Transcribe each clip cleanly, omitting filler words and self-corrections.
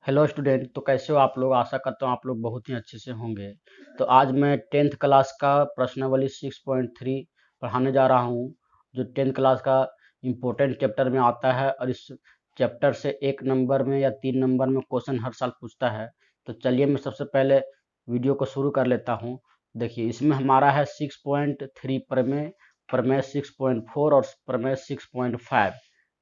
Hello student. तो कैसे हो आप लोग? आशा करता हूँ आप लोग बहुत ही अच्छे से होंगे। तो आज मैं टेंथ क्लास का प्रश्नावली 6.3 पढ़ाने जा रहा हूँ, जो टेंथ क्लास का इम्पोर्टेंट चैप्टर में आता है और इस चैप्टर से 1 नंबर में या 3 नंबर में क्वेश्चन हर साल पूछता है। तो चलिए मैं सबसे पहले वीडियो को शुरू कर लेता हूँ। देखिए, इसमें हमारा है 6.3 प्रमेय, प्रमेय 6.4 और प्रमेय 6.5।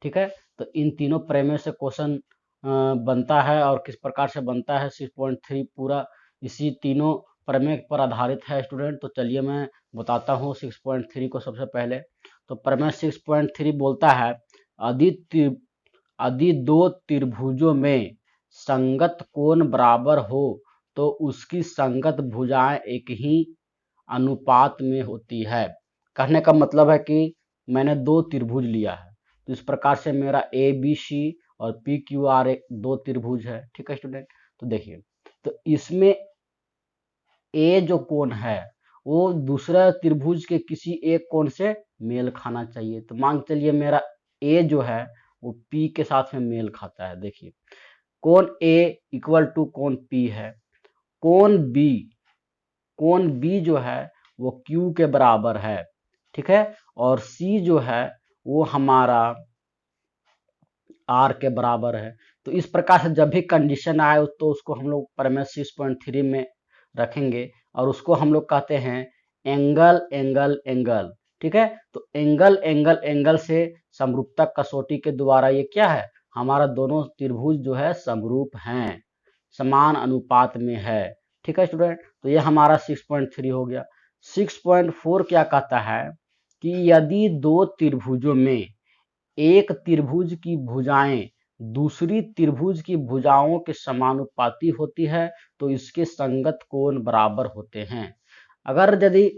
ठीक है, तो इन तीनों प्रमेय से क्वेश्चन बनता है। और किस प्रकार से बनता है 6.3 पूरा इसी तीनों प्रमेय पर आधारित है स्टूडेंट। तो चलिए मैं बताता हूँ 6.3 को सबसे पहले। तो प्रमेय 6.3 बोलता है, यदि दो त्रिभुजों में संगत कोण बराबर हो तो उसकी संगत भुजाएं एक ही अनुपात में होती है। कहने का मतलब है कि मैंने दो त्रिभुज लिया है, तो इस प्रकार से मेरा ए बी सी और पी क्यू आर एक दो त्रिभुज है। ठीक है स्टूडेंट, तो देखिए, तो इसमें ए जो कोण है वो दूसरा त्रिभुज के किसी एक कोण से मेल खाना चाहिए। तो मान के चलिए मेरा ए जो है वो पी के साथ में मेल खाता है। देखिए, कोण ए इक्वल टू कोण पी है। कोण बी कोण बी जो है वो क्यू के बराबर है। ठीक है, और सी जो है वो हमारा आर के बराबर है। तो इस प्रकार से जब भी कंडीशन आए तो उसको हम लोग प्रमेय 6.3 में रखेंगे और उसको हम लोग कहते हैं एंगल एंगल एंगल। ठीक है, तो एंगल एंगल एंगल से समरूपता कसौटी के द्वारा ये क्या है, हमारा दोनों त्रिभुज जो है समरूप हैं, समान अनुपात में है। ठीक है स्टूडेंट, तो ये हमारा 6.3 हो गया। 6.4 क्या कहता है कि यदि दो त्रिभुजों में एक त्रिभुज की भुजाएं दूसरी त्रिभुज की भुजाओं के समानुपाती होती है तो इसके संगत कोण बराबर होते हैं। अगर यदि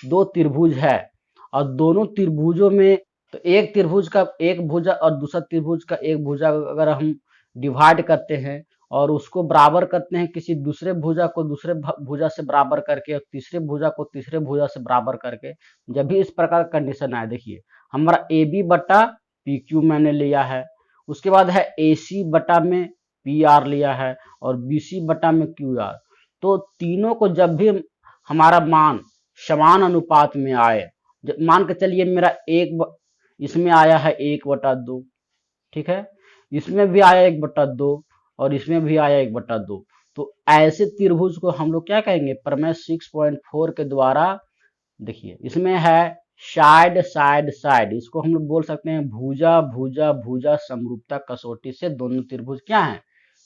दो त्रिभुज है और दोनों त्रिभुजों में, तो एक त्रिभुज का एक भुजा और दूसरा त्रिभुज का एक भुजा अगर हम डिवाइड करते हैं और उसको बराबर करते हैं किसी दूसरे भुजा को दूसरे भुजा से बराबर करके और तीसरे भुजा को तीसरे भुजा से बराबर करके, जब भी इस प्रकार कंडीशन आए, देखिए हमारा ए बी बटा पी क्यू मैंने लिया है, उसके बाद है ए सी बटा में पी आर लिया है और बी सी बटा में क्यू आर। तो तीनों को जब भी हमारा मान समान अनुपात में आए, मान के चलिए मेरा इसमें आया है 1/2। ठीक है, इसमें भी आया 1/2 और इसमें भी आया 1/2। तो ऐसे त्रिभुज को हम लोग क्या कहेंगे, प्रमेय 6.4 के द्वारा, देखिए इसमें है साइड साइड साइड, इसको हम लोग बोल सकते हैं भुजा भुजा भुजा समरूपता कसौटी से दोनों त्रिभुज क्या हैं,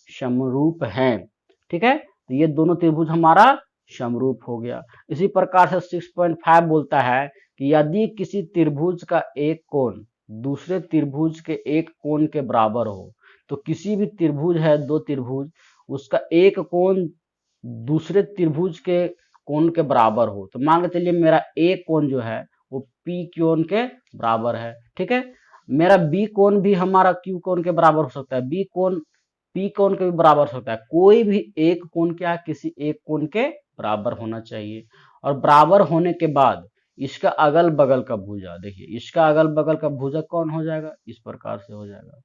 समरूप हैं। ठीक है, तो ये दोनों त्रिभुज हमारा समरूप हो गया। इसी प्रकार से 6.5 बोलता है कि यदि किसी त्रिभुज का एक कोण दूसरे त्रिभुज के एक कोण के बराबर हो, तो किसी भी त्रिभुज है, दो त्रिभुज, उसका एक कोण दूसरे त्रिभुज के कोण के बराबर हो, तो मान के चलिए मेरा ए कोण जो है वो पी कोण के बराबर है। ठीक है, मेरा बी कोण भी हमारा क्यू कोण के बराबर हो सकता है, बी कोण पी कोण के भी बराबर हो सकता है। कोई भी एक कोण क्या, किसी एक कोण के बराबर होना चाहिए। और बराबर होने के बाद इसका अगल बगल का भुजा, देखिए इसका अगल बगल का भुजा कौन हो जाएगा, इस प्रकार से हो जाएगा।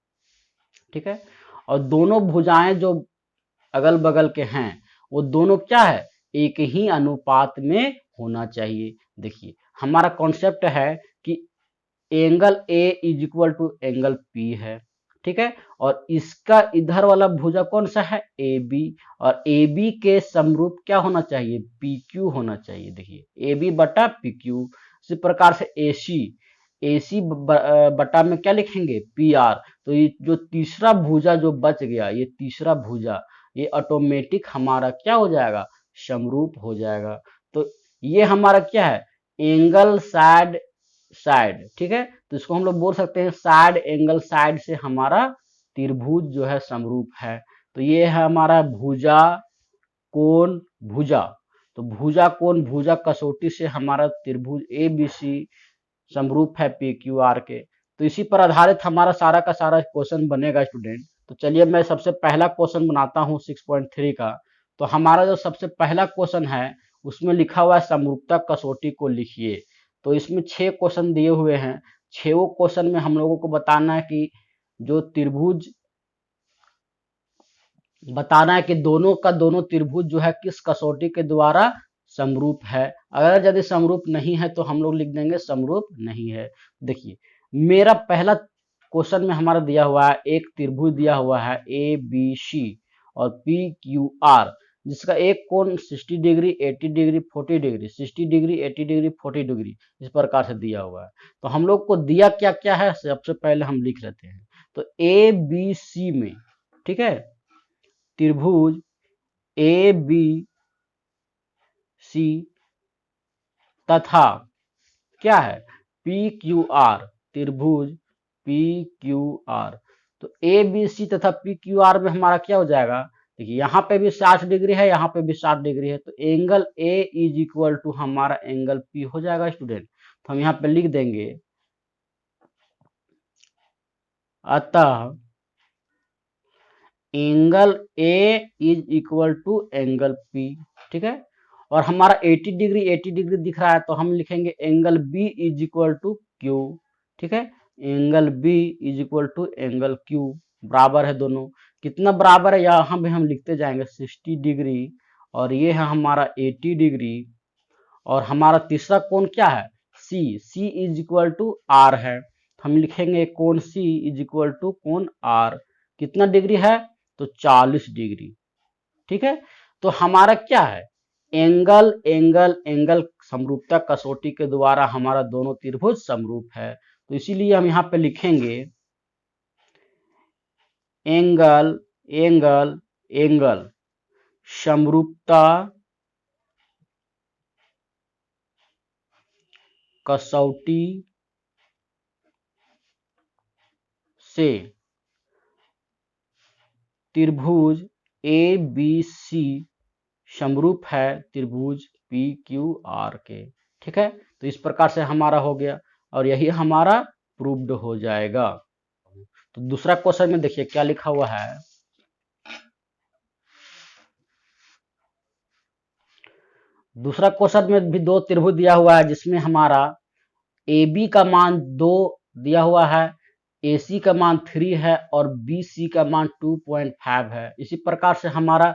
ठीक है, और दोनों भुजाएं जो अगल बगल के हैं वो दोनों क्या है, एक ही अनुपात में होना चाहिए। देखिए हमारा कॉन्सेप्ट है कि angle A is equal to angle P है। ठीक है, और इसका इधर वाला भुजा कौन सा है, ए बी, और ए बी के समरूप क्या होना चाहिए, पी क्यू होना चाहिए। देखिए ए बी बटा पी क्यू। इसी प्रकार से ए सी बटा में क्या लिखेंगे, पी आर। तो ये जो तीसरा भुजा जो बच गया, ये तीसरा भुजा ये ऑटोमेटिक हमारा क्या हो जाएगा, समरूप हो जाएगा। तो ये हमारा क्या है, एंगल साइड साइड। ठीक है, तो इसको हम लोग बोल सकते हैं साइड एंगल साइड से हमारा त्रिभुज जो है समरूप है। तो ये है हमारा भुजा कोण भुजा। तो भुजा कोण भुजा कसौटी से हमारा त्रिभुज ए बी सी समरूप है पी क्यू आर के। तो इसी पर आधारित हमारा सारा का सारा क्वेश्चन बनेगा स्टूडेंट। तो चलिए मैं सबसे पहला क्वेश्चन बनाता हूँ 6.3 का। तो हमारा जो सबसे पहला क्वेश्चन है उसमें लिखा हुआ है समरूपता कसौटी को लिखिए। तो इसमें 6 क्वेश्चन दिए हुए हैं। 6 क्वेश्चन में हम लोगों को बताना है कि जो त्रिभुज बताना है कि दोनों का दोनों त्रिभुज जो है किस कसौटी के द्वारा समरूप है। अगर यदि समरूप नहीं है तो हम लोग लिख देंगे समरूप नहीं है। देखिए मेरा पहला क्वेश्चन में हमारा दिया हुआ है एक त्रिभुज दिया हुआ है ए बी सी और पी क्यू आर, जिसका एक कोण 60 degree 80 degree 40 degree 60 degree 80 degree 40 degree इस प्रकार से दिया हुआ है। तो हम लोग को दिया क्या क्या है सबसे पहले हम लिख लेते हैं। तो ए बी सी में, ठीक है, त्रिभुज ए बी सी तथा क्या है पी क्यू आर, त्रिभुज पी क्यू आर। तो ए बी सी तथा पी क्यू आर में हमारा क्या हो जाएगा, देखिए यहाँ पे भी 60 डिग्री है, यहाँ पे भी 60 डिग्री है, तो angle A is equal to हमारा एंगल पी हो जाएगा स्टूडेंट। तो हम यहाँ पे लिख देंगे अतः angle A is equal to angle P, ठीक है। और हमारा 80 डिग्री दिख रहा है तो हम लिखेंगे angle B is equal to Q, ठीक है। Angle B is equal to angle Q, बराबर है दोनों। कितना बराबर है यहाँ भी हम लिखते जाएंगे 60 डिग्री और ये है हमारा 80 डिग्री। और हमारा तीसरा कोण क्या है सी, सी इज इक्वल टू आर है। हम लिखेंगे कोण सी इज इक्वल टू कोण आर, कितना डिग्री है तो 40 डिग्री, ठीक है। तो हमारा क्या है एंगल एंगल एंगल समरूपता कसौटी के द्वारा हमारा दोनों त्रिभुज समरूप है। तो इसीलिए हम यहाँ पे लिखेंगे एंगल एंगल एंगल समरूपता कसौटी से त्रिभुज ए बी सी समरूप है त्रिभुज पी क्यू आर के, ठीक है। तो इस प्रकार से हमारा हो गया और यही हमारा प्रूव्ड हो जाएगा। तो दूसरा क्वेश्चन में देखिए क्या लिखा हुआ है। दूसरा क्वेश्चन में भी दो त्रिभुज दिया हुआ है जिसमें हमारा ए बी का मान 2 दिया हुआ है, ए सी का मान 3 है और बी सी का मान 2.5 है। इसी प्रकार से हमारा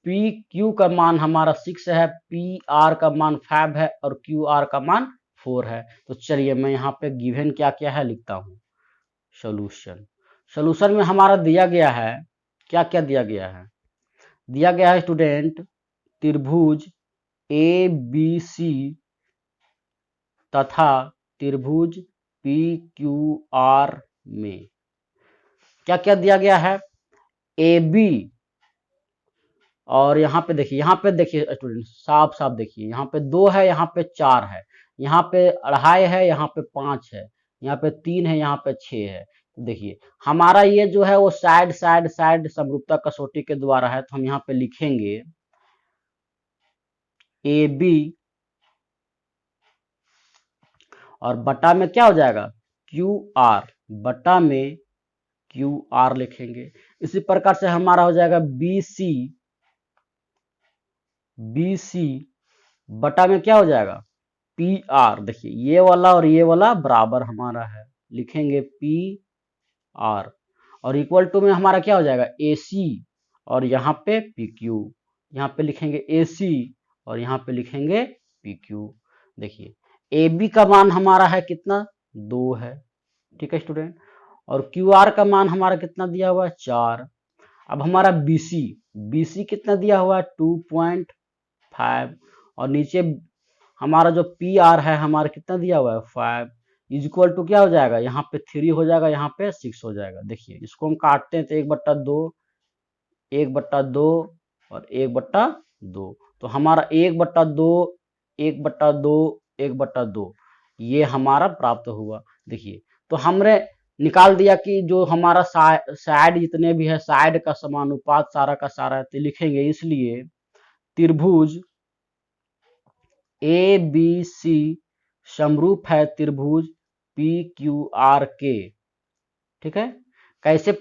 पी क्यू का मान हमारा 6 है, पी आर का मान 5 है और क्यू आर का मान 4 है। तो चलिए मैं यहाँ पे गिवन क्या क्या है लिखता हूँ। सोल्यूशन, सोल्यूशन में हमारा दिया गया है क्या क्या दिया गया है, दिया गया है स्टूडेंट त्रिभुज ए बी सी तथा त्रिभुज पी क्यू आर में क्या क्या दिया गया है ए बी। और यहाँ पे देखिए स्टूडेंट साफ साफ देखिए यहाँ पे 2 है, यहाँ पे 4 है, यहाँ पे 2.5 है, यहाँ पे 5 है, यहाँ पे 3 है, यहाँ पे 6 है। तो देखिए हमारा ये जो है वो साइड साइड साइड समरूपता कसौटी के द्वारा है। तो हम यहाँ पे लिखेंगे ए बी और बटा में क्या हो जाएगा क्यू आर, बटा में क्यू आर लिखेंगे। इसी प्रकार से हमारा हो जाएगा बी सी, बी सी बटा में क्या हो जाएगा पी आर। देखिए ये वाला और ये वाला बराबर हमारा है, लिखेंगे पी आर और इक्वल टू में हमारा क्या हो जाएगा ए सी और यहाँ पे पी क्यू, यहाँ पे लिखेंगे ए सी और यहाँ पे लिखेंगे पी क्यू। देखिए ए बी का मान हमारा है कितना 2 है, ठीक है स्टूडेंट। और क्यू आर का मान हमारा कितना दिया हुआ है 4। अब हमारा बी सी, बी सी कितना दिया हुआ है 2.5 और नीचे हमारा जो पी आर है हमारा कितना दिया हुआ है 5 इज इक्वल टू क्या हो जाएगा यहाँ पे 3 हो जाएगा, यहाँ पे 6 हो जाएगा। देखिए इसको हम काटते हैं तो 1/2 1/2 और 1/2, तो हमारा 1/2 1/2 1/2 ये हमारा प्राप्त हुआ। देखिए तो हमने निकाल दिया कि जो हमारा साइड जितने भी है साइड का समानुपात सारा का सारा है, तो लिखेंगे इसलिए त्रिभुज ए बी सी समरूप है त्रिभुज पी क्यू आर के, ठीक है। कैसे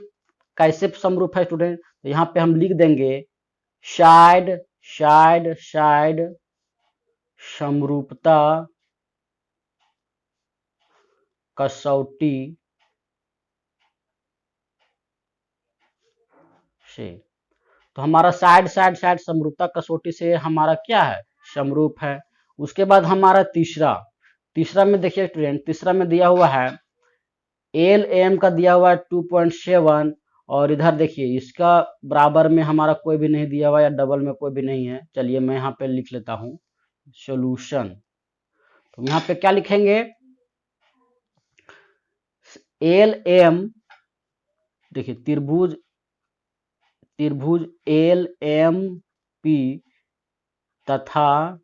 कैसे समरूप है स्टूडेंट, तो यहाँ पे हम लिख देंगे साइड साइड साइड समरूपता कसौटी से, तो हमारा साइड साइड साइड समरूपता कसौटी से हमारा क्या है, समरूप है। उसके बाद हमारा तीसरा में देखिए स्टूडेंट, तीसरा में दिया हुआ है एल एम का दिया हुआ है 2.7, और इधर देखिए इसका बराबर में हमारा कोई भी नहीं दिया हुआ या डबल में कोई भी नहीं है। चलिए मैं यहाँ पे लिख लेता हूँ सॉल्यूशन। तो यहाँ पे क्या लिखेंगे, एल एम, देखिए त्रिभुज एल एम पी तथा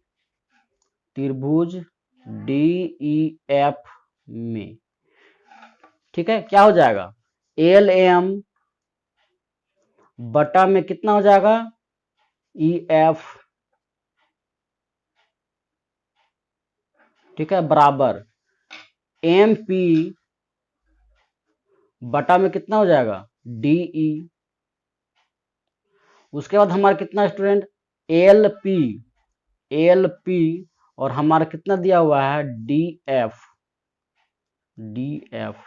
त्रिभुज डी ई एफ में, ठीक है, क्या हो जाएगा, एल एम बटा में कितना हो जाएगा, ई एफ, ठीक है, बराबर एम पी बटा में कितना हो जाएगा, डी ई। उसके बाद हमारा कितना स्टूडेंट, एल पी और हमारा कितना दिया हुआ है, डी एफ।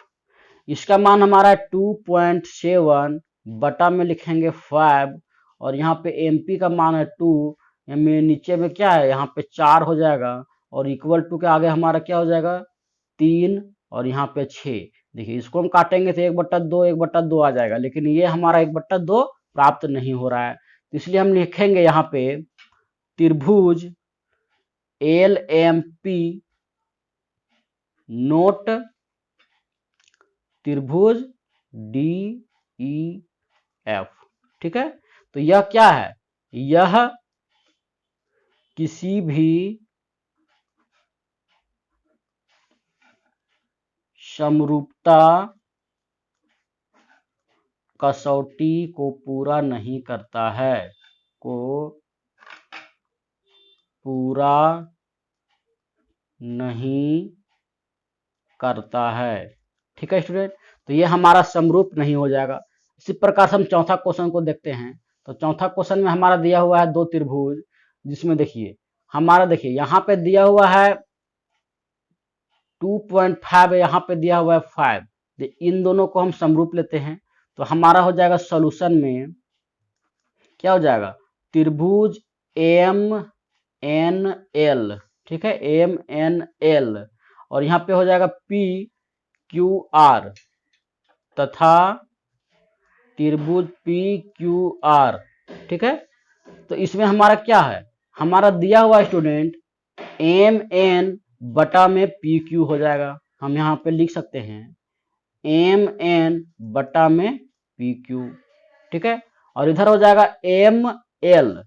इसका मान हमारा 2.7 बटा में लिखेंगे 5, और यहाँ पे एमपी का मान है 2, में नीचे में क्या है, यहाँ पे 4 हो जाएगा, और इक्वल टू के आगे हमारा क्या हो जाएगा, 3, और यहाँ पे 6। देखिए इसको हम काटेंगे तो 1/2 आ जाएगा, लेकिन ये हमारा 1/2 प्राप्त नहीं हो रहा है। तो इसलिए हम लिखेंगे यहाँ पे त्रिभुज एल एम पी नोट त्रिभुज डी ई एफ, ठीक है। तो यह क्या है, यह किसी भी समरूपता कसौटी को पूरा नहीं करता है, ठीक है स्टूडेंट। तो ये हमारा समरूप नहीं हो जाएगा। इसी प्रकार से हम चौथा क्वेश्चन को देखते हैं। तो चौथा क्वेश्चन में हमारा दिया हुआ है 2 त्रिभुज, जिसमें देखिए हमारा, देखिए यहाँ पे दिया हुआ है 2.5, यहाँ पे दिया हुआ है 5। इन दोनों को हम समरूप लेते हैं, तो हमारा हो जाएगा सॉल्यूशन में क्या हो जाएगा, त्रिभुज एम एन एल, ठीक है, एम एन एल, और यहाँ पे हो जाएगा पी क्यू आर तथा त्रिभुज पी क्यू आर, ठीक है। तो इसमें हमारा क्या है, हमारा दिया हुआ स्टूडेंट एम एन बटा में पी क्यू हो जाएगा। हम यहाँ पे लिख सकते हैं एम एन बटा में पी क्यू, ठीक है। और इधर हो जाएगा एम एल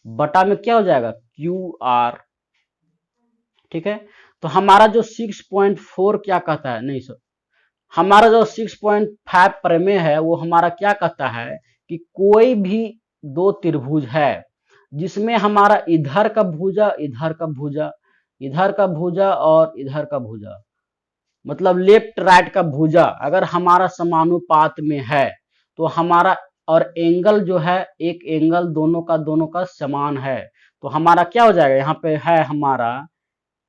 बटा में क्या हो जाएगा, क्यू आर, ठीक है। तो हमारा जो 6.4 क्या कहता है, नहीं सर, हमारा जो 6.5 प्रमेय है वो हमारा क्या कहता है कि कोई भी 2 त्रिभुज है जिसमें हमारा इधर का भुजा और इधर का भुजा, मतलब लेफ्ट राइट का भुजा अगर हमारा समानुपात में है, तो हमारा, और एंगल जो है, एक एंगल दोनों का समान है, तो हमारा क्या हो जाएगा, यहाँ पे है हमारा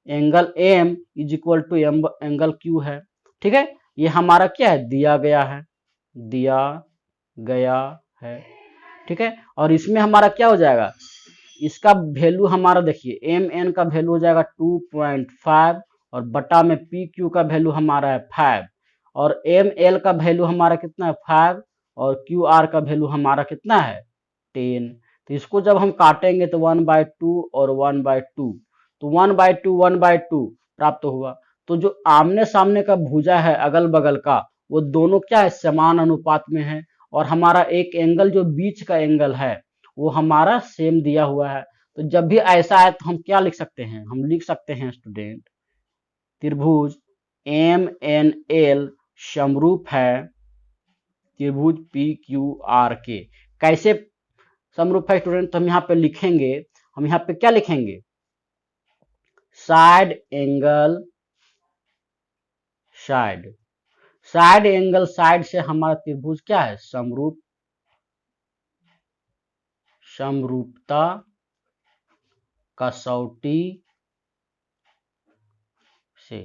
angle M is equal to angle Q है, ठीक है। ये हमारा क्या है, दिया गया है, ठीक है। और इसमें हमारा क्या हो जाएगा, इसका वैल्यू हमारा देखिए एम एन का वैल्यू हो जाएगा 2.5, और बटा में पी क्यू का वैल्यू हमारा है 5, और एम एल का वैल्यू हमारा कितना है 5, और क्यू आर का वैल्यू हमारा कितना है 10। तो इसको जब हम काटेंगे तो 1/2 और 1/2, तो 1/2 प्राप्त हुआ। तो जो आमने सामने का भुजा है अगल बगल का, वो दोनों क्या है, समान अनुपात में है, और हमारा एक एंगल जो बीच का एंगल है वो हमारा सेम दिया हुआ है। तो जब भी ऐसा है तो हम क्या लिख सकते हैं, हम लिख सकते हैं स्टूडेंट त्रिभुज एम एन एल समरूप है त्रिभुज पी क्यू आर के। कैसे समरूप है स्टूडेंट, तो हम यहाँ पे लिखेंगे, हम यहाँ पे क्या लिखेंगे, साइड एंगल साइड से हमारा त्रिभुज क्या है, समरूपता कसौटी से।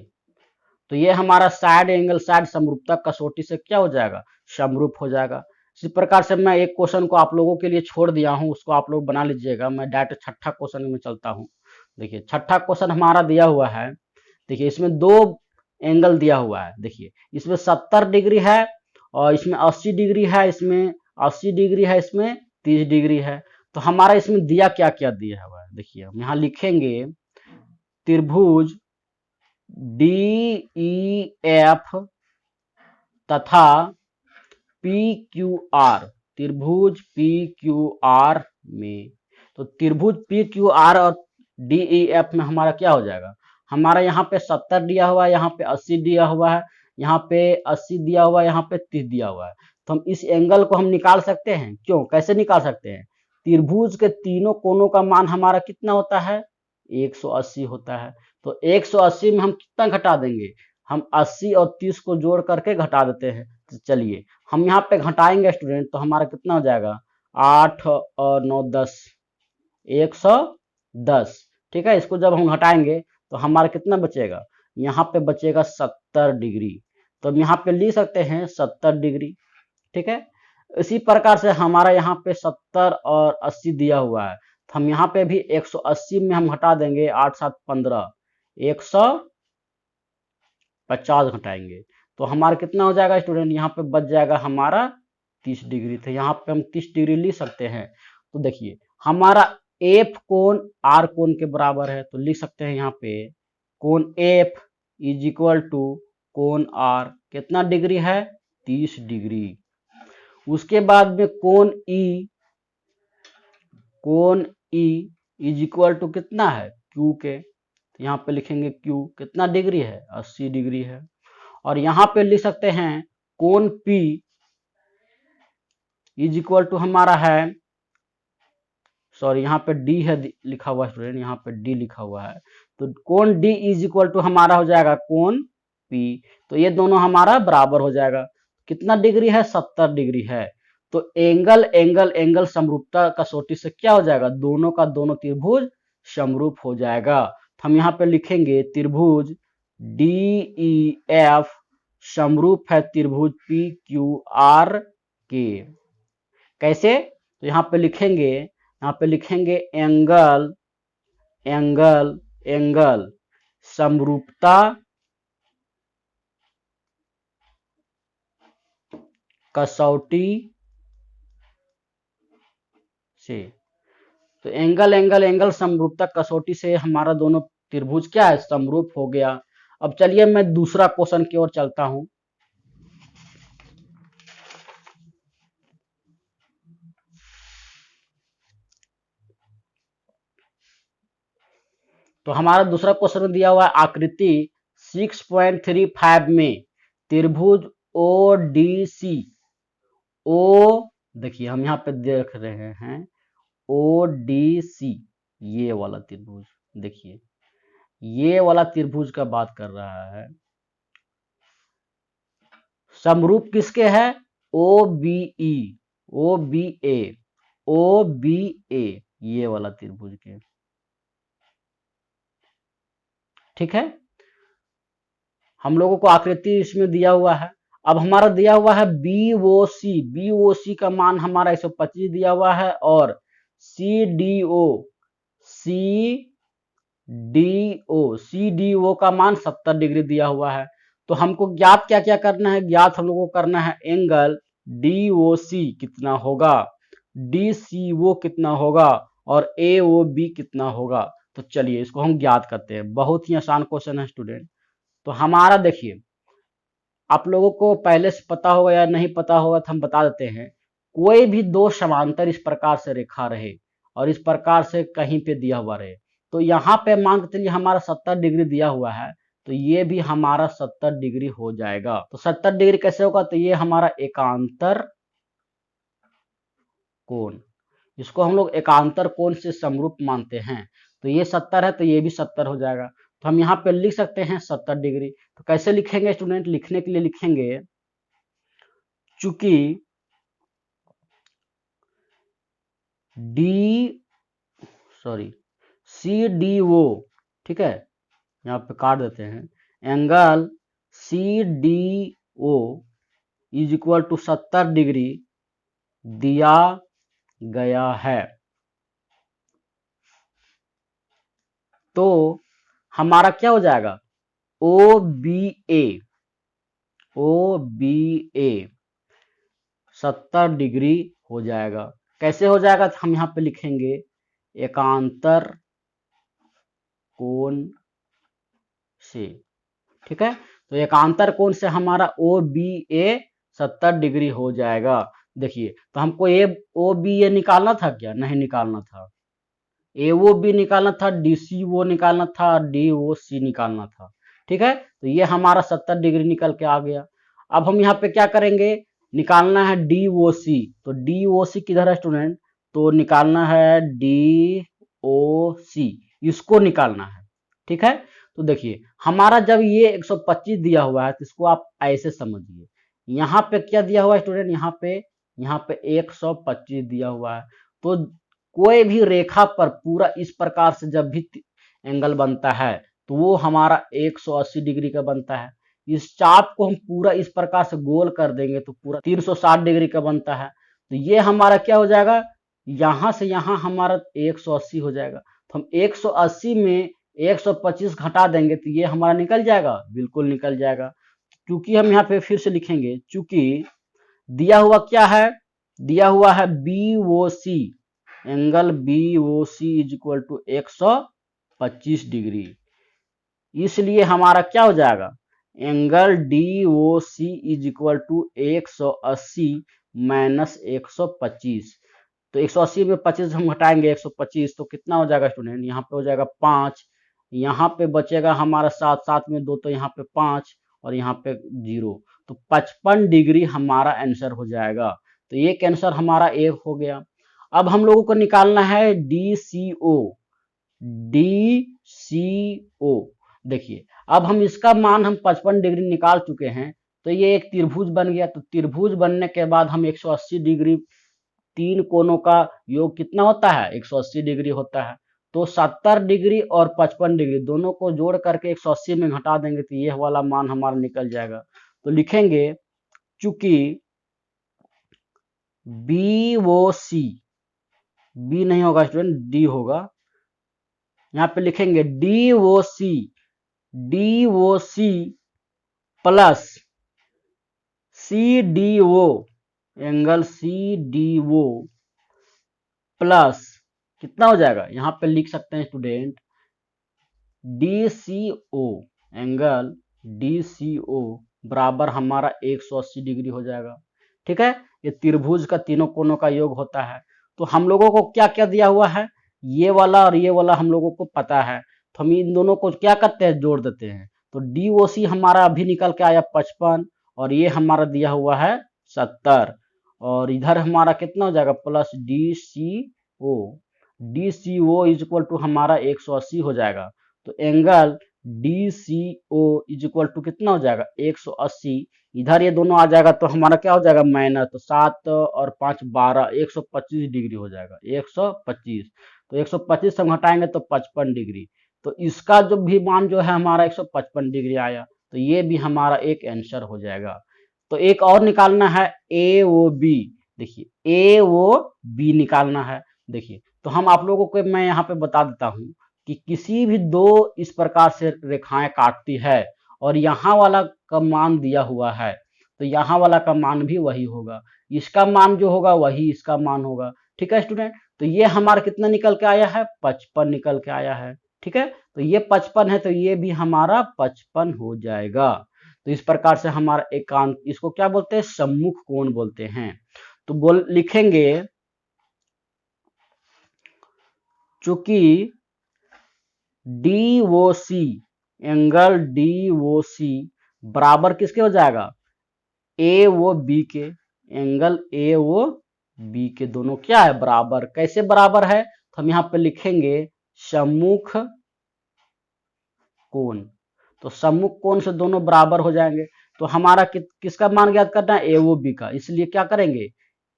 तो ये हमारा साइड एंगल समरूपता कसौटी से क्या हो जाएगा, समरूप हो जाएगा। इसी प्रकार से मैं एक क्वेश्चन को आप लोगों के लिए छोड़ दिया हूं, उसको आप लोग बना लीजिएगा। मैं डायरेक्ट छठा क्वेश्चन में चलता हूं। देखिए छठा क्वेश्चन हमारा दिया हुआ है। देखिए इसमें दो एंगल दिया हुआ है। देखिए इसमें 70 डिग्री है और इसमें 80 डिग्री है, इसमें 80 डिग्री है, इसमें 30 डिग्री है। तो हमारा इसमें दिया क्या क्या दिया हुआ है, देखिए हम यहाँ लिखेंगे त्रिभुज DEF तथा PQR, त्रिभुज PQR में, तो त्रिभुज PQR और DEF में हमारा क्या हो जाएगा, हमारा यहाँ पे 70 दिया हुआ है, यहाँ पे 80 दिया हुआ है, यहाँ पे 80 दिया हुआ है, यहाँ पे 30 दिया हुआ है। तो हम इस एंगल को हम निकाल सकते हैं। क्यों, कैसे निकाल सकते हैं? त्रिभुज के तीनों कोनों का मान हमारा कितना होता है, 180 होता है। तो 180 में हम कितना घटा देंगे, हम 80 और 30 को जोड़ करके घटा देते हैं। तो चलिए हम यहाँ पे घटाएंगे स्टूडेंट, तो हमारा कितना हो जाएगा, 8 और 9 10, 110। ठीक है, इसको जब हम घटाएंगे तो हमारा कितना बचेगा, यहाँ पे बचेगा 70 डिग्री। तो हम यहाँ पे लिख सकते हैं 70 डिग्री। ठीक है, इसी प्रकार से हमारा यहाँ पे 70 और 80 दिया हुआ है, तो हम यहाँ पे भी 180 में हम घटा देंगे, 8 7 15, 150 घटाएंगे तो हमारा कितना हो जाएगा स्टूडेंट, यहाँ पे बच जाएगा हमारा 30 डिग्री। तो यहाँ पे हम 30 डिग्री लिख सकते हैं। तो देखिए हमारा एफ कोण आर कोण के बराबर है, तो लिख सकते हैं यहाँ पे कोण एफ इज इक्वल टू कोण आर, कितना डिग्री है, 30 डिग्री। उसके बाद में कोण ई इज इक्वल टू कितना है, क्यू के, तो यहाँ पे लिखेंगे क्यू कितना डिग्री है, 80 डिग्री है। और यहाँ पे लिख सकते हैं कोण P इज इक्वल टू हमारा है, सॉरी यहाँ पे D है लिखा हुआ स्टूडेंट, यहाँ पे D लिखा हुआ है, तो कोण D इज इक्वल टू हमारा हो जाएगा कोण P। तो ये दोनों हमारा बराबर हो जाएगा। कितना डिग्री है, 70 डिग्री है। तो एंगल एंगल एंगल समरूपता कसौटी से क्या हो जाएगा, दोनों का दोनों त्रिभुज समरूप हो जाएगा। तो हम यहाँ पे लिखेंगे त्रिभुज DEF समरूप है त्रिभुज PQR के। कैसे, तो यहाँ पे लिखेंगे एंगल एंगल एंगल समरूपता कसौटी से। तो एंगल एंगल एंगल समरूपता कसौटी से हमारा दोनों त्रिभुज क्या है, समरूप हो गया। अब चलिए मैं दूसरा क्वेश्चन की ओर चलता हूं। तो हमारा दूसरा क्वेश्चन दिया हुआ है आकृति 6.35 में त्रिभुज ODC, ओ देखिए हम यहाँ पे देख रहे हैं ODC, ये वाला त्रिभुज, देखिए ये वाला त्रिभुज का बात कर रहा है। समरूप किसके है, OBE OBA ये वाला त्रिभुज के। ठीक है, हम लोगों को आकृति इसमें दिया हुआ है। अब हमारा दिया हुआ है BOC का मान हमारा 125 दिया हुआ है, और CDO का मान 70 डिग्री दिया हुआ है। तो हमको ज्ञात क्या क्या करना है, ज्ञात हम लोगों को करना है एंगल DOC कितना होगा, DCO कितना होगा, और AOB कितना होगा। तो चलिए इसको हम ज्ञात करते हैं। बहुत ही आसान क्वेश्चन है स्टूडेंट। तो हमारा देखिए, आप लोगों को पहले से पता होगा या नहीं पता होगा तो हम बता देते हैं। कोई भी दो समांतर इस प्रकार से रेखा रहे और इस प्रकार से कहीं पे दिया हुआ रहे, तो यहाँ पे मान के चलिए हमारा 70 डिग्री दिया हुआ है, तो ये भी हमारा 70 डिग्री हो जाएगा। तो 70 डिग्री कैसे होगा, तो ये हमारा एकांतर कोण, इसको हम लोग एकांतर कोण से समरूप मानते हैं। तो ये 70 है तो ये भी 70 हो जाएगा। तो हम यहाँ पे लिख सकते हैं 70 डिग्री। तो कैसे लिखेंगे स्टूडेंट, लिखने के लिए लिखेंगे चूंकि CDO, ठीक है, यहाँ पे काट देते हैं, angle CDO is equal to 70 degree दिया गया है। तो हमारा क्या हो जाएगा, ओ बी ए 70 डिग्री हो जाएगा। कैसे हो जाएगा, तो हम यहाँ पे लिखेंगे एकांतर कोण से, ठीक है। तो एकांतर कोण से हमारा ओ बी ए 70 डिग्री हो जाएगा। देखिए, तो हमको ओ बी ए निकालना था क्या, नहीं निकालना था। ए ओ बी निकालना था, डी सी ओ निकालना था, डी ओ सी निकालना था, ठीक है। तो ये हमारा 70 डिग्री निकल के आ गया। अब हम यहाँ पे क्या करेंगे, निकालना है डी ओ सी। तो डी ओ सी किधर है स्टूडेंट, तो निकालना है डी ओ सी, इसको निकालना है, ठीक है। तो देखिए, हमारा जब ये 125 दिया हुआ है तो इसको आप ऐसे समझिए, यहाँ पे क्या दिया हुआ है स्टूडेंट, यहाँ पे 125 दिया हुआ है। तो कोई भी रेखा पर पूरा इस प्रकार से जब भी एंगल बनता है तो वो हमारा 180 डिग्री का बनता है। इस चाप को हम पूरा इस प्रकार से गोल कर देंगे तो पूरा 360 डिग्री का बनता है। तो ये हमारा क्या हो जाएगा, यहाँ से यहाँ हमारा 180 हो जाएगा। तो हम 180 में 125 घटा देंगे तो ये हमारा निकल जाएगा, बिल्कुल निकल जाएगा। क्योंकि हम यहाँ पे फिर से लिखेंगे, चूंकि दिया हुआ क्या है, दिया हुआ है B O C, angle B O C is equal to 125 degree. इसलिए हमारा क्या हो जाएगा, angle D O C is equal to 180 minus 125। तो 180 में 25 हम घटाएंगे 125 तो कितना हो जाएगा स्टूडेंट, यहाँ पे हो जाएगा 5, यहाँ पे बचेगा हमारा 7, 7 में 2 तो यहाँ पे 5 और यहाँ पे 0। तो 55 डिग्री हमारा आंसर हो जाएगा। तो ये आंसर हमारा एक हो गया। अब हम लोगों को निकालना है D C O. D C ओ, देखिए अब हम इसका मान हम 55 डिग्री निकाल चुके हैं। तो ये एक त्रिभुज बन गया। तो त्रिभुज बनने के बाद हम 180 डिग्री, तीन कोनों का योग कितना होता है, 180 डिग्री होता है। तो 70 डिग्री और 55 डिग्री दोनों को जोड़ करके 180 में घटा देंगे तो ये वाला मान हमारा निकल जाएगा। तो लिखेंगे, चूंकि बी ओ सी, बी नहीं होगा स्टूडेंट, डी होगा। यहाँ पे लिखेंगे D O C, D O C plus C D O, angle C D O plus कितना हो जाएगा, यहाँ पे लिख सकते हैं student D C O, angle D C O बराबर हमारा 180 डिग्री हो जाएगा, ठीक है। ये त्रिभुज का तीनों कोनों का योग होता है। तो हम लोगों को क्या क्या दिया हुआ है, ये वाला और ये वाला हम लोगों को पता है। तो हम इन दोनों को क्या करते हैं, जोड़ देते हैं। तो डी ओ सी हमारा अभी निकल के आया 55 और ये हमारा दिया हुआ है 70 और इधर हमारा कितना हो जाएगा plus D C O. D C O is equal to हमारा 180 हो जाएगा। तो angle D C O is equal to कितना हो जाएगा 180। इधर ये दोनों आ जाएगा तो हमारा क्या हो जाएगा माइनस, तो 7 और 5 12, 125 डिग्री हो जाएगा 125। तो 125 से हम हटाएंगे तो 55 डिग्री। तो इसका जो भी मान जो है हमारा 155 डिग्री आया। तो ये भी हमारा एक आंसर हो जाएगा। तो एक और निकालना है ए ओ बी। देखिए ए ओ बी निकालना है। देखिए तो हम आप लोगों को मैं यहाँ पे बता देता हूँ कि किसी भी दो इस प्रकार से रेखाएं काटती है और यहाँ वाला का मान दिया हुआ है तो यहाँ वाला का मान भी वही होगा, इसका मान जो होगा वही इसका मान होगा, ठीक है स्टूडेंट। तो ये हमारा कितना निकल के आया है 55 निकल के आया है, ठीक है। तो ये 55 है तो ये भी हमारा 55 हो जाएगा। तो इस प्रकार से हमारा एकांत, इसको क्या बोलते हैं, सम्मुख कोण बोलते हैं। तो लिखेंगे चूंकि D O C, angle D O सी बराबर किसके हो जाएगा, ए ओ बी के, एंगल ए ओ बी के दोनों क्या है बराबर। कैसे बराबर है, तो हम यहाँ पे लिखेंगे सम्मुख कोण। तो सम्मुख कोण से दोनों बराबर हो जाएंगे। तो हमारा किसका मान ज्ञात करना है, ए ओ बी का। इसलिए क्या करेंगे,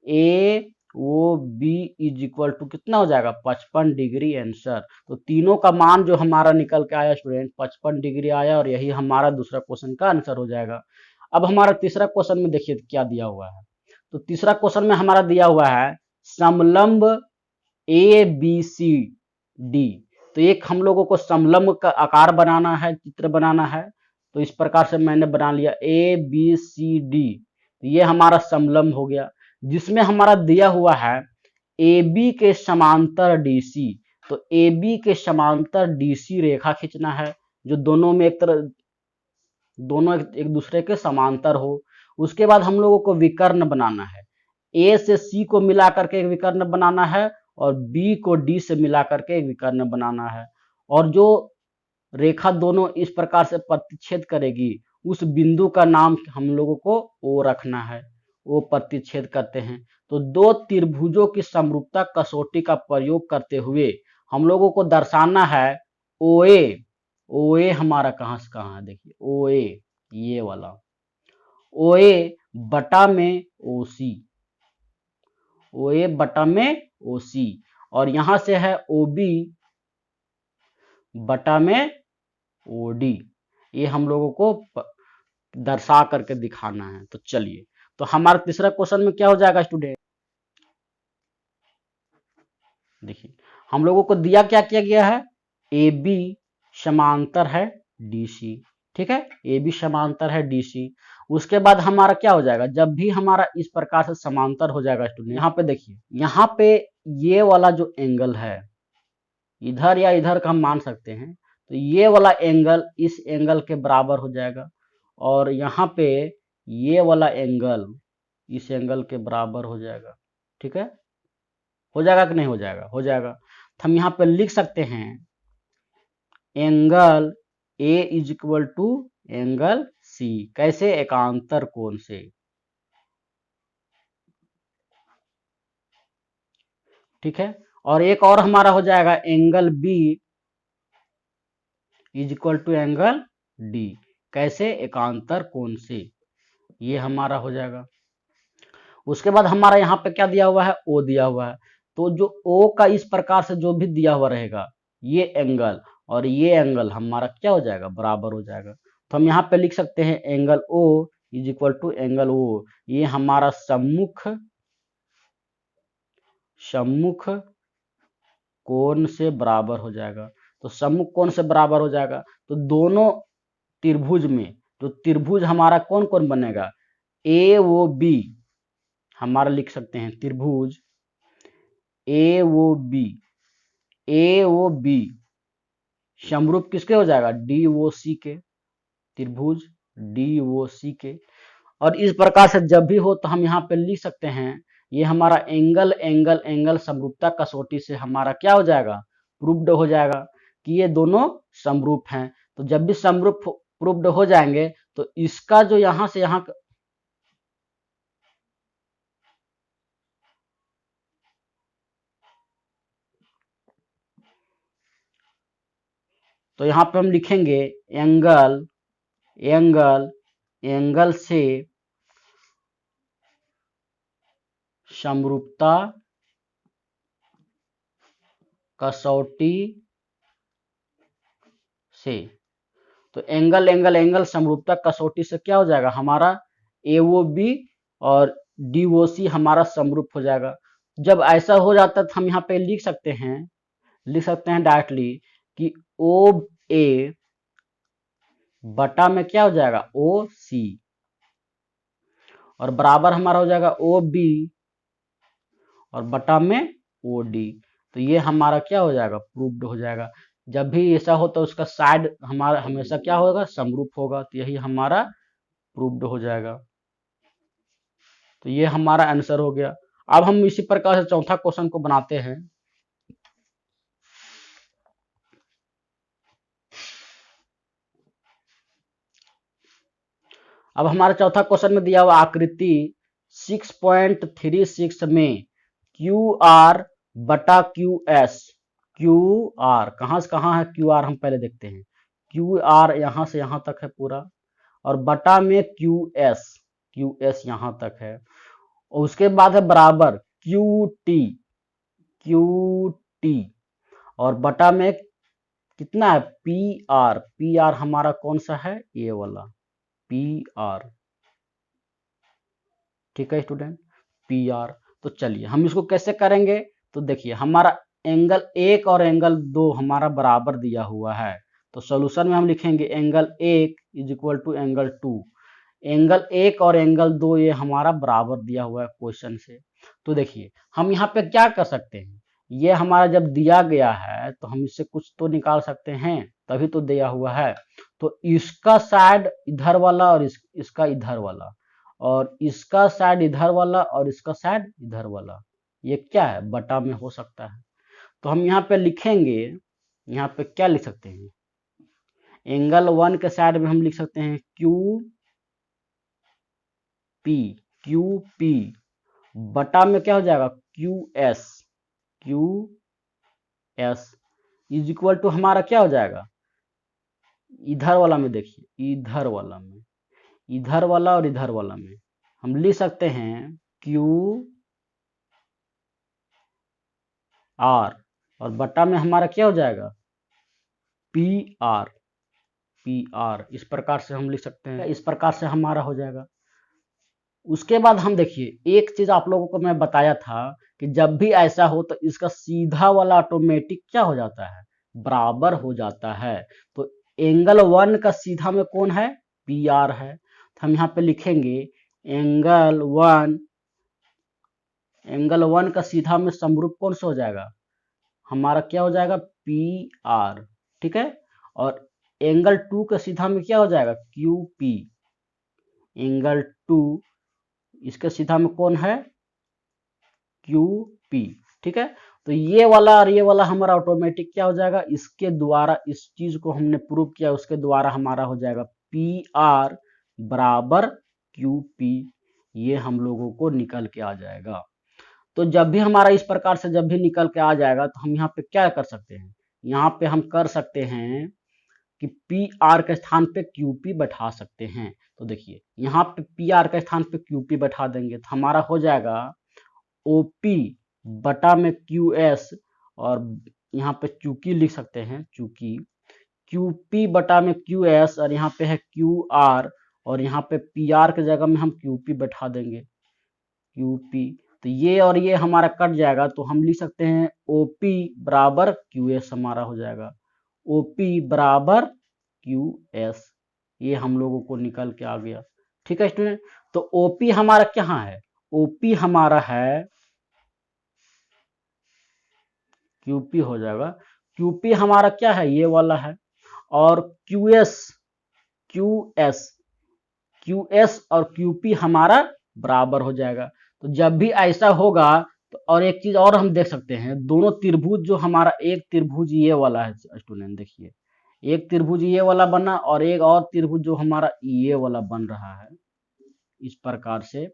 A O B is equal to कितना हो जाएगा 55 डिग्री आंसर। तो तीनों का मान जो हमारा निकल के आया स्टूडेंट 55 डिग्री आया और यही हमारा दूसरा क्वेश्चन का आंसर हो जाएगा। अब हमारा तीसरा क्वेश्चन में देखिए क्या दिया हुआ है। तो तीसरा क्वेश्चन में हमारा दिया हुआ है समलंब ए बी सी डी। तो एक हम लोगों को समलंब का आकार बनाना है, चित्र बनाना है। तो इस प्रकार से मैंने बना लिया ए बी सी डी, ये हमारा समलंब हो गया, जिसमें हमारा दिया हुआ है ए बी के समांतर डी सी। तो ए बी के समांतर डी सी रेखा खींचना है, जो दोनों में दोनों एक दूसरे के समांतर हो। उसके बाद हम लोगों को विकर्ण बनाना है, ए से सी को मिला करके एक विकर्ण बनाना है और बी को डी से मिला करके एक विकर्ण बनाना है। और जो रेखा दोनों इस प्रकार से प्रतिच्छेद करेगी, उस बिंदु का नाम हम लोगों को ओ रखना है। ओ प्रतिच्छेद करते हैं। तो दो त्रिभुजों की समरूपता कसौटी का प्रयोग करते हुए हम लोगों को दर्शाना है ओ ए। ओ ए हमारा कहां से कहां है, देखिए ओ ए, ये वाला ओ ए बटा में ओ सी, ओ ए बटा में ओ सी, और यहां से है ओ बी बटा में ओ डी। ये हम लोगों को दर्शा करके दिखाना है। तो चलिए, तो हमारा तीसरा क्वेश्चन में क्या हो जाएगा स्टूडेंट, देखिए हम लोगों को दिया क्या किया गया है, ए बी समांतर है डी सी, ठीक है, ए बी समांतर है डी सी। उसके बाद हमारा क्या हो जाएगा, जब भी हमारा इस प्रकार से समांतर हो जाएगा स्टूडेंट, यहाँ पे देखिए, यहाँ पे ये वाला जो एंगल है, इधर या इधर का हम मान सकते हैं, तो ये वाला एंगल इस एंगल के बराबर हो जाएगा, और यहाँ पे ये वाला एंगल इस एंगल के बराबर हो जाएगा। ठीक है, हो जाएगा कि नहीं हो जाएगा, हो जाएगा। तो हम यहाँ पे लिख सकते हैं angle A is equal to angle C, कैसे, एकांतर कोण से। ठीक है, और एक और हमारा हो जाएगा angle B is equal to angle D, कैसे, एकांतर कोण से, ये हमारा हो जाएगा। उसके बाद हमारा यहाँ पे क्या दिया हुआ है, ओ दिया हुआ है। तो जो ओ का इस प्रकार से जो भी दिया हुआ रहेगा, ये एंगल और ये एंगल हमारा क्या हो जाएगा, बराबर हो जाएगा। तो हम यहाँ पे लिख सकते हैं angle O is equal to angle O, ये हमारा सम्मुख कोण से बराबर हो जाएगा। तो सम्मुख कोण से बराबर हो जाएगा, तो दोनों त्रिभुज में, तो त्रिभुज हमारा कौन कौन बनेगा, ए ओ बी, हमारा लिख सकते हैं त्रिभुज ए ओ बी, ए ओ बी समरूप किसके हो जाएगा, डी ओ सी के, त्रिभुज डी ओ सी के। और इस प्रकार से जब भी हो तो हम यहाँ पे लिख सकते हैं, ये हमारा एंगल एंगल एंगल समरूपता कसौटी से हमारा क्या हो जाएगा, प्रूव्ड हो जाएगा कि ये दोनों समरूप हैं। तो जब भी समरूप प्रूव्ड हो जाएंगे, तो इसका जो यहां से यहां, तो यहां पे हम लिखेंगे एंगल एंगल एंगल से समरूपता कसौटी से। तो एंगल एंगल एंगल समरूपता कसौटी से क्या हो जाएगा, हमारा एओ बी और डीओसी हमारा समरूप हो जाएगा। जब ऐसा हो जाता है तो हम यहाँ पे लिख सकते हैं डायरेक्टली कि ओ ए बटा में क्या हो जाएगा, ओ सी, और बराबर हमारा हो जाएगा ओ बी और बटा में ओ डी। तो ये हमारा क्या हो जाएगा, प्रूव्ड हो जाएगा। जब भी ऐसा हो तो उसका साइड हमारा हमेशा क्या होगा, समरूप होगा। तो यही हमारा प्रूव्ड हो जाएगा। तो ये हमारा आंसर हो गया। अब हम इसी प्रकार से चौथा क्वेश्चन को बनाते हैं। अब हमारा चौथा क्वेश्चन में दिया हुआ आकृति 6.36 में क्यू आर बटा क्यू एस, क्यू आर कहां से कहां है, क्यू आर हम पहले देखते हैं, क्यू आर यहां से यहां तक है पूरा, और बटा में क्यू एस यहां तक है, और उसके बाद है बराबर क्यू टी, और बटा में कितना है, पी आर हमारा कौन सा है, ये वाला पी आर। ठीक है स्टूडेंट, पी आर। तो चलिए हम इसको कैसे करेंगे, तो देखिए हमारा एंगल 1 और एंगल 2 हमारा बराबर दिया हुआ है, तो सॉल्यूशन में हम लिखेंगे angle 1 is equal to angle 2। Angle 1 और एंगल 2 ये हमारा बराबर दिया हुआ है क्वेश्चन से। तो देखिए हम यहाँ पे क्या कर सकते हैं, ये हमारा जब दिया गया है तो हम इससे कुछ तो निकाल सकते हैं, तभी तो दिया हुआ है। तो इसका साइड इधर वाला और इसका इधर वाला, और इसका साइड इधर वाला और इसका साइड इधर वाला, ये क्या है, बटा में हो सकता है। तो हम यहाँ पे लिखेंगे, यहाँ पे क्या लिख सकते हैं, एंगल 1 के साइड में हम लिख सकते हैं क्यू पी बटा में क्या हो जाएगा Q S is equal to हमारा क्या हो जाएगा, इधर वाला में देखिए, इधर वाला और इधर वाला में हम लिख सकते हैं क्यू आर, और बटा में हमारा क्या हो जाएगा पी आर। इस प्रकार से हम लिख सकते हैं, इस प्रकार से हमारा हो जाएगा। उसके बाद हम देखिए एक चीज आप लोगों को मैं बताया था कि जब भी ऐसा हो तो इसका सीधा वाला ऑटोमेटिक क्या हो जाता है, बराबर हो जाता है। तो एंगल 1 का सीधा में कौन है, पी आर है। तो हम यहाँ पे लिखेंगे एंगल 1 का सीधा में समरूप कौन सा हो जाएगा, हमारा क्या हो जाएगा पी आर, ठीक है। और एंगल 2 का सीधा में क्या हो जाएगा क्यू पी, एंगल 2 इसके सीधा में कौन है क्यू पी, ठीक है। तो ये वाला और ये वाला हमारा ऑटोमेटिक क्या हो जाएगा, इसके द्वारा इस चीज को हमने प्रूव किया, उसके द्वारा हमारा हो जाएगा पी आर बराबर क्यू पी, ये हम लोगों को निकल के आ जाएगा। तो जब भी हमारा इस प्रकार से जब भी निकल के आ जाएगा तो हम यहाँ पे क्या कर सकते हैं, यहाँ पे हम कर सकते हैं कि पी आर के स्थान पे क्यू पी बैठा सकते हैं। तो देखिए यहाँ पे पी आर के स्थान पे क्यू पी बैठा देंगे तो हमारा हो जाएगा ओ पी बटा में क्यू एस, और यहाँ पे चूंकि लिख सकते हैं चूंकि क्यू पी बटा में क्यू एस, और यहाँ पे है क्यू आर, और यहाँ पे पी आर के जगह में हम क्यू पी बैठा देंगे क्यू पी। तो ये और ये हमारा कट जाएगा, तो हम लिख सकते हैं ओ पी बराबर क्यू एस हमारा हो जाएगा, ओ पी बराबर क्यू एस, ये हम लोगों को निकल के आ गया, ठीक है स्टूडेंट। तो ओपी हमारा क्या है, ओपी हमारा है क्यूपी हो जाएगा, क्यूपी हमारा क्या है ये वाला है, और क्यूएस और क्यूपी हमारा बराबर हो जाएगा। तो जब भी ऐसा होगा तो और एक चीज और हम देख सकते हैं, दोनों त्रिभुज जो हमारा, एक त्रिभुज ये वाला है स्टूडेंट, देखिए एक त्रिभुज ये वाला बना और एक और त्रिभुज जो हमारा ये वाला बन रहा है, इस प्रकार से,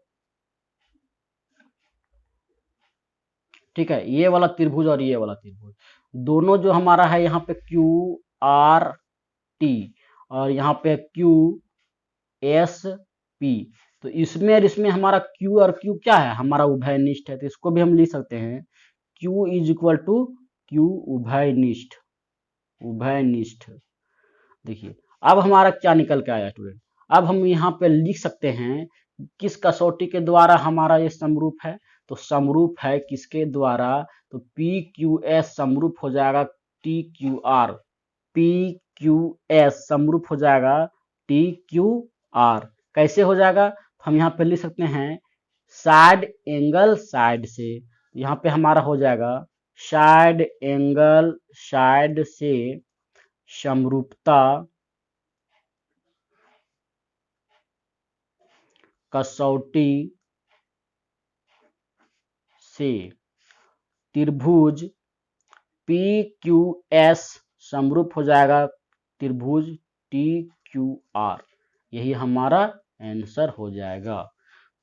ठीक है। ये वाला त्रिभुज और ये वाला त्रिभुज दोनों जो हमारा है यहाँ पे क्यू आर टी और यहाँ पे क्यू एस पी, तो इसमें और इसमें हमारा क्यू और क्यू क्या है, हमारा उभयनिष्ठ है। तो इसको भी हम लिख सकते हैं Q is equal to Q उभयनिष्ठ। देखिए अब हमारा क्या निकल के आया स्टूडेंट, अब हम यहाँ पे लिख सकते हैं किस कसौटी के द्वारा हमारा ये समरूप है, तो समरूप है किसके द्वारा, तो पी क्यू एस समरूप हो जाएगा T Q R, P Q S समरूप हो जाएगा टी क्यू आर। कैसे हो जाएगा, हम यहाँ पे लिख सकते हैं साइड एंगल साइड से, यहाँ पे हमारा हो जाएगा साइड एंगल साइड से समरूपता कसौटी से त्रिभुज पी क्यू एस समरूप हो जाएगा त्रिभुज टी क्यू आर, यही हमारा आंसर हो जाएगा।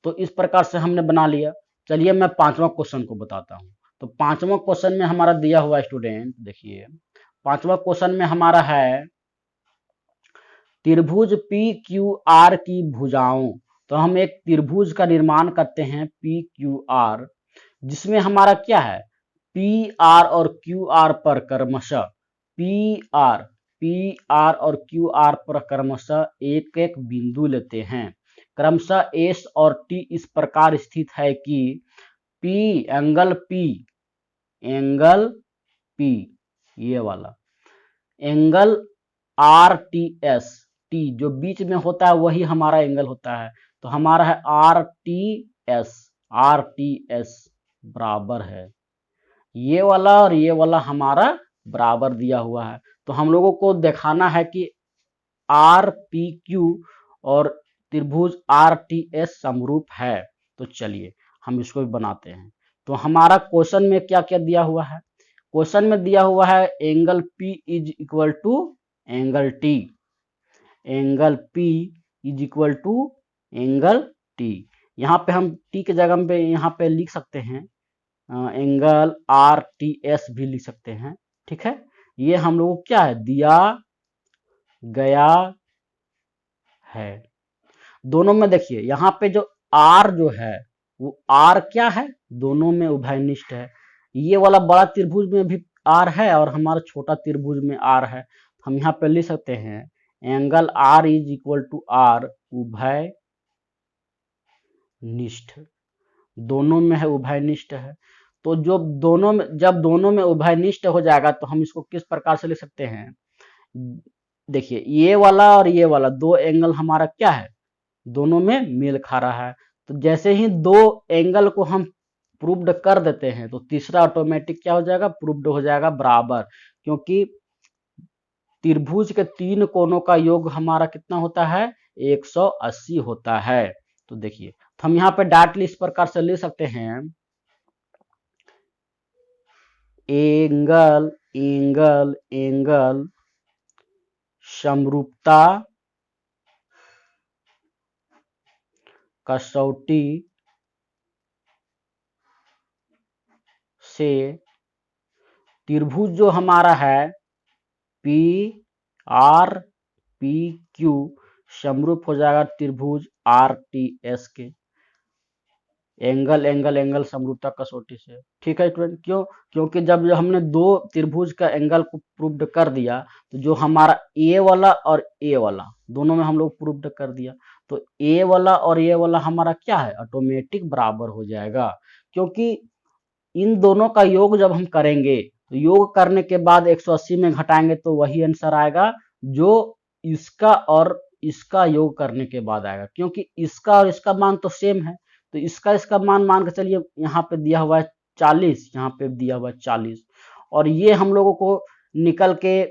तो इस प्रकार से हमने बना लिया। चलिए मैं पांचवा क्वेश्चन को बताता हूं। तो पांचवा क्वेश्चन में हमारा दिया हुआ स्टूडेंट, देखिए पांचवा क्वेश्चन में हमारा है त्रिभुज पी क्यू आर की भुजाओं। तो हम एक त्रिभुज का निर्माण करते हैं पी क्यू आर, जिसमें हमारा क्या है पी आर और क्यू आर पर क्रमशः पी आर और क्यू आर पर क्रमशः एक एक बिंदु लेते हैं। क्रमशः एस और टी इस प्रकार स्थित है कि पी एंगल पी ये वाला angle R T S, T जो बीच में होता है वही हमारा एंगल होता है, तो हमारा है आर टी एस बराबर है ये वाला और ये वाला हमारा बराबर दिया हुआ है। तो हम लोगों को दिखाना है कि आर पी क्यू और त्रिभुज आर टी एस समरूप है। तो चलिए हम इसको भी बनाते हैं। तो हमारा क्वेश्चन में क्या क्या दिया हुआ है? क्वेश्चन में दिया हुआ है angle P is equal to angle T, angle P is equal to angle T। यहाँ पे हम T के जगह पे यहाँ पे लिख सकते हैं एंगल आर टी एस भी लिख सकते हैं, ठीक है। ये हम लोग को क्या है दिया गया है। दोनों में देखिए यहाँ पे जो आर जो है वो आर क्या है, दोनों में उभयनिष्ठ है। ये वाला बड़ा त्रिभुज में भी आर है और हमारा छोटा त्रिभुज में आर है। हम यहाँ पे लिख सकते हैं angle R is equal to R उभय निष्ठ, दोनों में है उभयनिष्ठ है। तो जो दोनों में जब दोनों में उभयनिष्ठ हो जाएगा तो हम इसको किस प्रकार से लिख सकते हैं? देखिए ये वाला और ये वाला दो एंगल हमारा क्या है, दोनों में मेल खा रहा है। तो जैसे ही दो एंगल को हम प्रूव्ड कर देते हैं तो तीसरा ऑटोमेटिक क्या हो जाएगा, प्रूव्ड हो जाएगा बराबर, क्योंकि त्रिभुज के तीन कोणों का योग हमारा कितना होता है 180 होता है। तो देखिए तो हम यहाँ पे डायरेक्टली इस प्रकार से ले सकते हैं एंगल एंगल एंगल समरूपता कसौटी से त्रिभुज जो हमारा है पी आर पी क्यू समरूप हो जाएगा त्रिभुज आर टी एस के एंगल एंगल एंगल समरूपता कसौटी से, ठीक है स्टूडेंट। क्यों? क्योंकि जब हमने दो त्रिभुज का एंगल को प्रूव्ड कर दिया तो जो हमारा ए वाला और ए वाला दोनों में हम लोग प्रूव्ड कर दिया, तो ए वाला और ए वाला हमारा क्या है ऑटोमेटिक बराबर हो जाएगा, क्योंकि इन दोनों का योग जब हम करेंगे तो योग करने के बाद 180 में घटाएंगे तो वही आंसर आएगा जो इसका और इसका योग करने के बाद आएगा, क्योंकि इसका और इसका मान तो सेम है। तो इसका मान के चलिए यहाँ पे दिया हुआ है 40, यहाँ पे दिया हुआ है 40 और ये हम लोगों को निकल के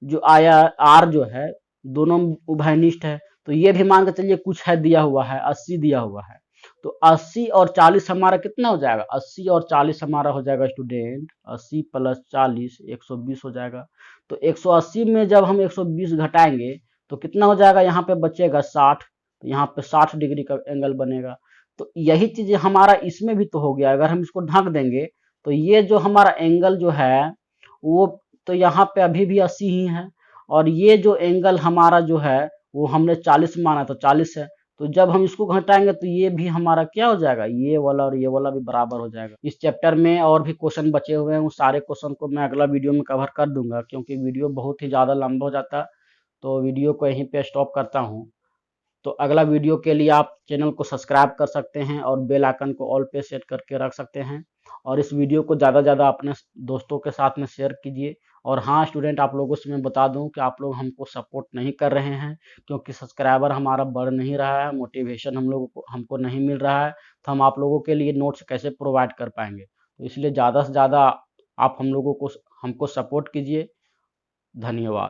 जो आया आर जो है दोनों उभयनिष्ठ है, तो ये भी मान के चलिए कुछ है दिया हुआ है 80 दिया हुआ है। तो 80 और 40 हमारा कितना हो जाएगा, 80 और 40 हमारा हो जाएगा स्टूडेंट 80 प्लस 40 120 हो जाएगा। तो 180 में जब हम 120 घटाएंगे तो कितना हो जाएगा, यहाँ पे बचेगा 60, तो यहाँ पे 60 डिग्री का एंगल बनेगा। तो यही चीज हमारा इसमें भी तो हो गया, अगर हम इसको ढक देंगे तो ये जो हमारा एंगल जो है वो तो यहाँ पे अभी भी 80 ही है और ये जो एंगल हमारा जो है वो हमने 40 माना तो 40 है। तो जब हम इसको घटाएंगे तो ये भी हमारा क्या हो जाएगा, ये वाला और ये वाला भी बराबर हो जाएगा। इस चैप्टर में और भी क्वेश्चन बचे हुए हैं, उन सारे क्वेश्चन को मैं अगला वीडियो में कवर कर दूंगा, क्योंकि वीडियो बहुत ही ज़्यादा लंबा हो जाता, तो वीडियो को यहीं पे स्टॉप करता हूँ। तो अगला वीडियो के लिए आप चैनल को सब्सक्राइब कर सकते हैं और बेल आइकन को ऑल पे सेट करके रख सकते हैं और इस वीडियो को ज़्यादा ज़्यादा अपने दोस्तों के साथ में शेयर कीजिए। और हाँ स्टूडेंट, आप लोगों से मैं बता दूं कि आप लोग हमको सपोर्ट नहीं कर रहे हैं, क्योंकि सब्सक्राइबर हमारा बढ़ नहीं रहा है, मोटिवेशन हम लोगों को हमको नहीं मिल रहा है, तो हम आप लोगों के लिए नोट्स कैसे प्रोवाइड कर पाएंगे। तो इसलिए ज़्यादा से ज़्यादा आप हम लोगों को हमको सपोर्ट कीजिए। धन्यवाद।